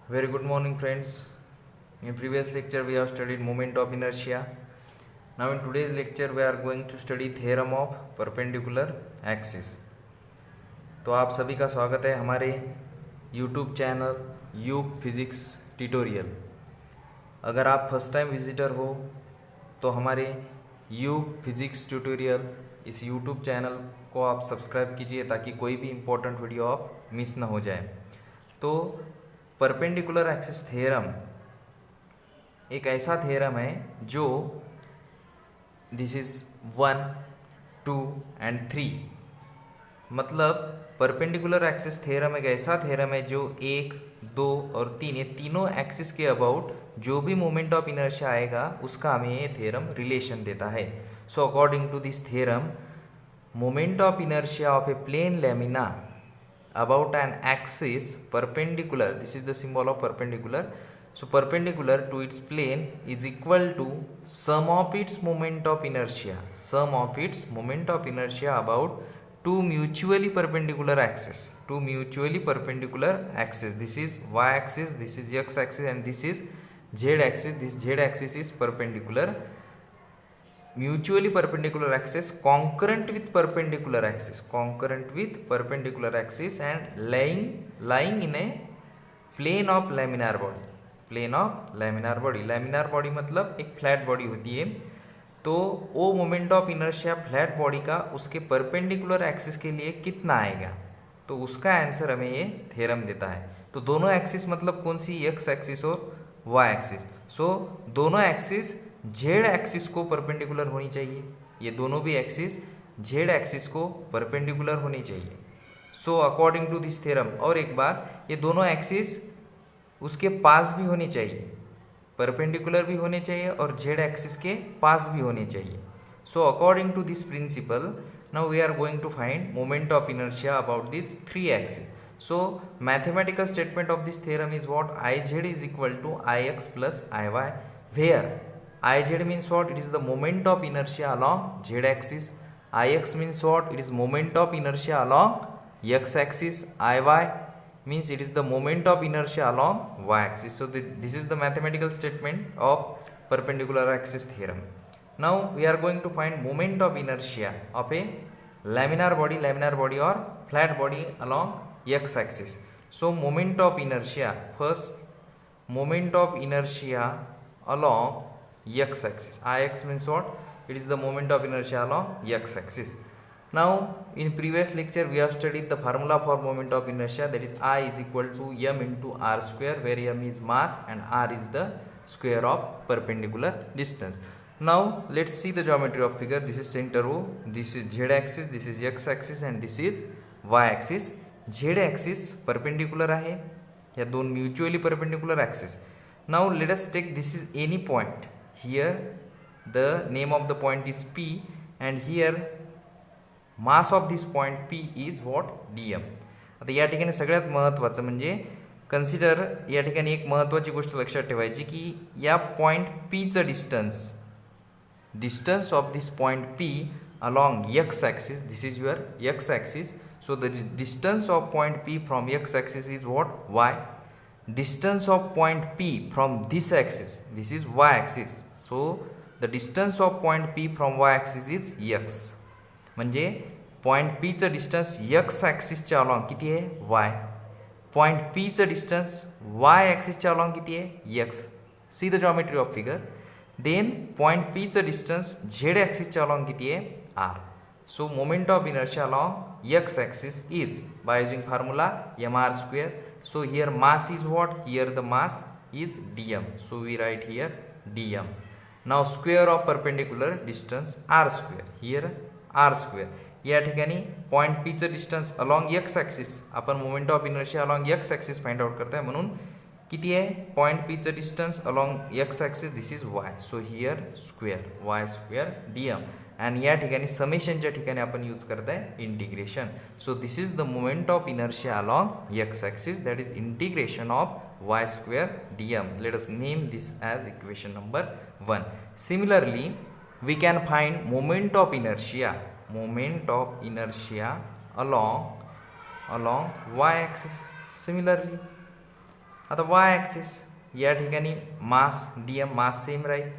Very good morning, friends. In previous lecture, we have studied moment of inertia. Now, in today's lecture, we are going to study theorem of perpendicular axis. तो आप सभी का स्वागत है हमारे YouTube channel यूग physics tutorial. अगर आप फर्स्ट टाइम विजिटर हो तो हमारे यूग फिजिक्स ट्यूटोरियल इस YouTube चैनल को आप सब्सक्राइब कीजिए ताकि कोई भी इम्पोर्टेंट वीडियो आप मिस ना हो जाए। तो परपेंडिकुलर एक्सिस थ्योरम एक ऐसा थ्योरम है जो दिस इज 1, 2 एंड 3, मतलब परपेंडिकुलर एक्सिस थ्योरम एक ऐसा थ्योरम है जो 1, 2 और 3 ये तीनों एक्सिस के अबाउट जो भी मोमेंट ऑफ इनर्शिया आएगा उसका हमें ये थ्योरम रिलेशन देता है। So according to this theorem, moment of inertia of a plane lamina about an axis perpendicular, this is the symbol of perpendicular, so perpendicular to its plane is equal to sum of its moment of inertia, sum of its moment of inertia about two mutually perpendicular axes, two mutually perpendicular axes. This is y axis, this is x axis, and this is z axis. This z axis is perpendicular, mutually perpendicular axis concurrent with perpendicular axis, concurrent with perpendicular axis, and lying in a plane of laminar body, plane of laminar body. laminar body मतलब एक flat body होती है, तो वो moment of inertia flat body का उसके perpendicular axis के लिए कितना आएगा, तो उसका आंसर हमें ये थ्योरम देता है। तो दोनों एक्सिस मतलब कौन सी, एक्स एक्सिस और वाई एक्सिस। सो दोनों एक्सिस जेड एक्सिस को परपेंडिकुलर होनी चाहिए, ये दोनों भी एक्सिस जेड एक्सिस को परपेंडिकुलर होनी चाहिए। So according to this theorem, और एक बार ये दोनों एक्सिस उसके पास भी होनी चाहिए, परपेंडिकुलर भी होने चाहिए और जेड एक्सिस के पास भी होने चाहिए। So according to this principle, now we are going to find moment of inertia about this three axis. So mathematical statement of this theorem is what? Iz is equal to Ix plus Iy, where Iz means what? It is the moment of inertia along z axis. Ix means what? It is moment of inertia along x axis. Iy means it is the moment of inertia along y axis. So this is the mathematical statement of perpendicular axis theorem. Now we are going to find moment of inertia of a laminar body or flat body along x axis. So moment of inertia, first moment of inertia along x axis. Ix means what? It is the moment of inertia along x axis. Now in previous lecture we have studied the formula for moment of inertia, that is I is equal to m into r square, where m is mass and r is the square of perpendicular distance. Now let's see the geometry of figure. This is center O, this is z axis, this is x axis, and this is y axis. z axis perpendicular आहे, या दोन mutually perpendicular axis. Now let us take, this is any point, here the name of the point is P, and here mass of this point P is what? dm. आता या ठिकाणी सगळ्यात महत्त्वाचं म्हणजे consider, या ठिकाणी एक महत्त्वाची गोष्ट लक्षात ठेवायची की या point Pचं distance of this point P along x axis, this is your x axis. So the distance of point P from x axis is what? Y. Distance of point P from this axis, this is y axis. So the distance of point P from y axis is x. म्हणजे point P चं distance x ॲक्सिसच्या along किती आहे? y. Point P चं distance y ॲक्सिसच्या along किती आहे? x. See the geometry of figure. Then point P चं डिस्टन्स z ॲक्सिसच्या अलॉंग किती आहे? r. So moment of inertia along x axis is, by using formula mr square. So here mass is what? Here the mass is dm. So we write here dm. Now square of perpendicular distance r square. Here r square. या ठिकाणी point P चं distance along x axis, आपण moment of inertia along x axis find out करताय, म्हणून किती आहे? Point P चं distance along x axis, this is y. So here square y square dm. आणि या ठिकाणी समेशनच्या ठिकाणी आपण यूज करताय integration. So this is the moment of inertia along x axis, that is integration of Y square dm. Let us name this as equation number 1. Similarly we can find moment of inertia along y axis. Similarly आता y axis या ठिकाणी मास DM mass same राहील.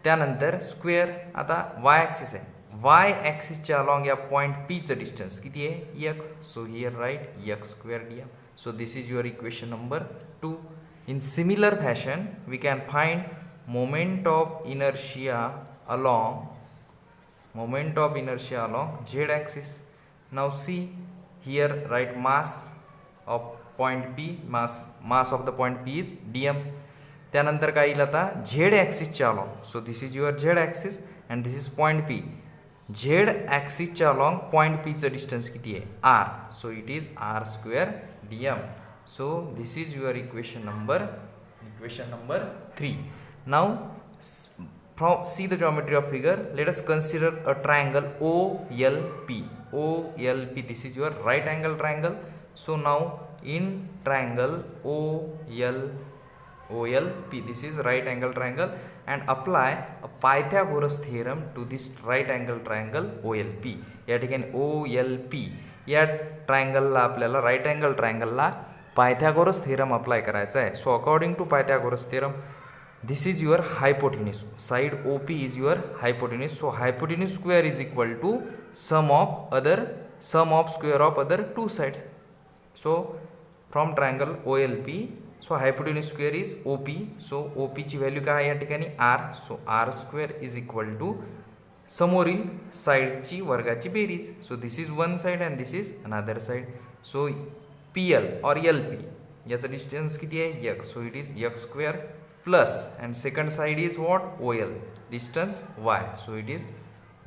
त्यानंतर square आता y axis आहे. Y ॲक्सिसच्या along या point Pचं distance किती आहे x. So here write x square DM. So this is your equation number 2. In similar fashion we can find moment of inertia along z axis. Now see here, write mass of point P, mass of the point P is dm. त्यानंतर काय येईल आता z ॲक्सिसच्या along. So this is your z axis and this is point P. z ॲक्सिसच्या along point Pचं distance किती आहे r. So it is r square dm. So this is your equation number 3. Now see the geometry of figure. Let us consider a triangle OLP. This is your right angle triangle. So now in triangle OLP, this is right angle triangle, and apply a Pythagoras theorem to this right angle triangle OLP. या ठिकाणी OLP या ट्रायंगलला आपल्याला right angle ट्रायंगलला Pythagoras theorem apply करायचा आहे. So according to Pythagoras theorem, this is your hypotenuse. Side OP is your hypotenuse. So hypotenuse square is equal to sum of square of other two sides. So from triangle OLP, so hypotenuse square is OP. So OP ची value काय आहे या ठिकाणी r. So r square is equal to समोरील साईडची वर्गाची बेरीज. So this is one side and this is another side. So PL और LP याचा डिस्टन्स किती आहे x. So it is x square plus and second side is what OL, distance y. So it is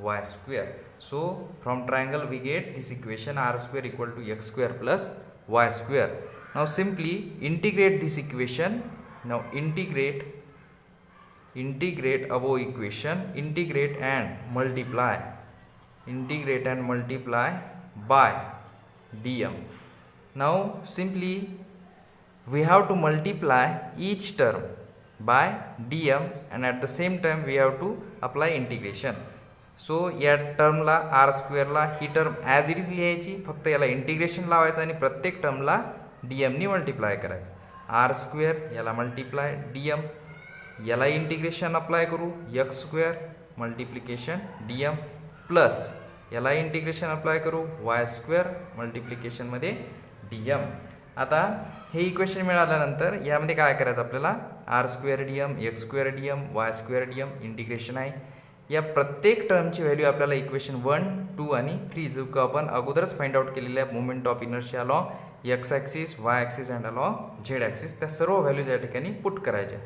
y square. So from triangle we get this equation r square equal to x square plus y square. Now simply integrate this equation. Now integrate above equation, integrate and multiply by dm. Now simply we have to multiply each term by dm and at the same time we have to apply integration. So या टर्मला r स्क्वेअरला ही term as it is लिहायची, फक्त याला integration लावायचं आणि प्रत्येक टर्मला dmनी मल्टिप्लाय करायचं. r स्क्वेअर याला मल्टिप्लाय dm, याला इंटिग्रेशन अप्लाय करू x square multiplication dm plus याला इंटिग्रेशन अप्लाय करू y स्क्वेअर मल्टिप्लिकेशनमध्ये dm. आता हे इक्वेशन मिळाल्यानंतर यामध्ये काय करायचं आपल्याला r square dm, x square dm, y square dm integration आहे. या प्रत्येक टर्मची व्हॅल्यू आपल्याला इक्वेशन 1, 2 आणि 3 जो की आपण अगोदरच फाइंड आउट केलेल्या आहे moment of inertia along x axis, y axis and along z axis, त्या सर्व व्हॅल्यूज या ठिकाणी पुट करायच्या.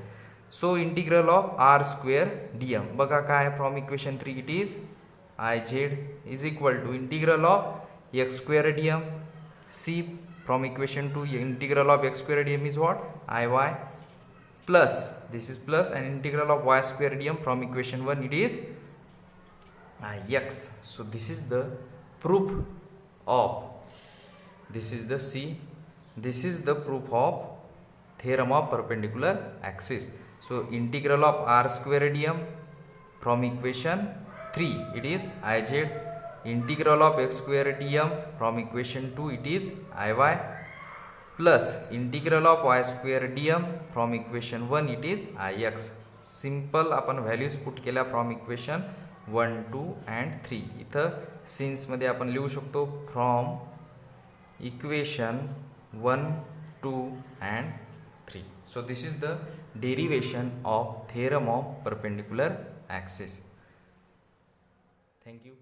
So integral of r square dm बघा काय from equation 3 it is iz is equal to integral of x square dm. See from equation 2 integral of x square dm is what iy plus this is plus and integral of y square dm from equation 1 it is ix. So this is the proof of, this is the C, this is the proof of theorem of perpendicular axis. So integral of r square dm from equation 3 it is iz, integral of x square dm from equation 2 it is iy plus integral of y square dm from equation 1 it is ix. Simple आपण values put केल्या from equation 1, 2 and 3. इथं सिन्समध्ये आपण लिहू शकतो from equation 1, 2 and 3. So this is the derivation of theorem of perpendicular axis. Thank you.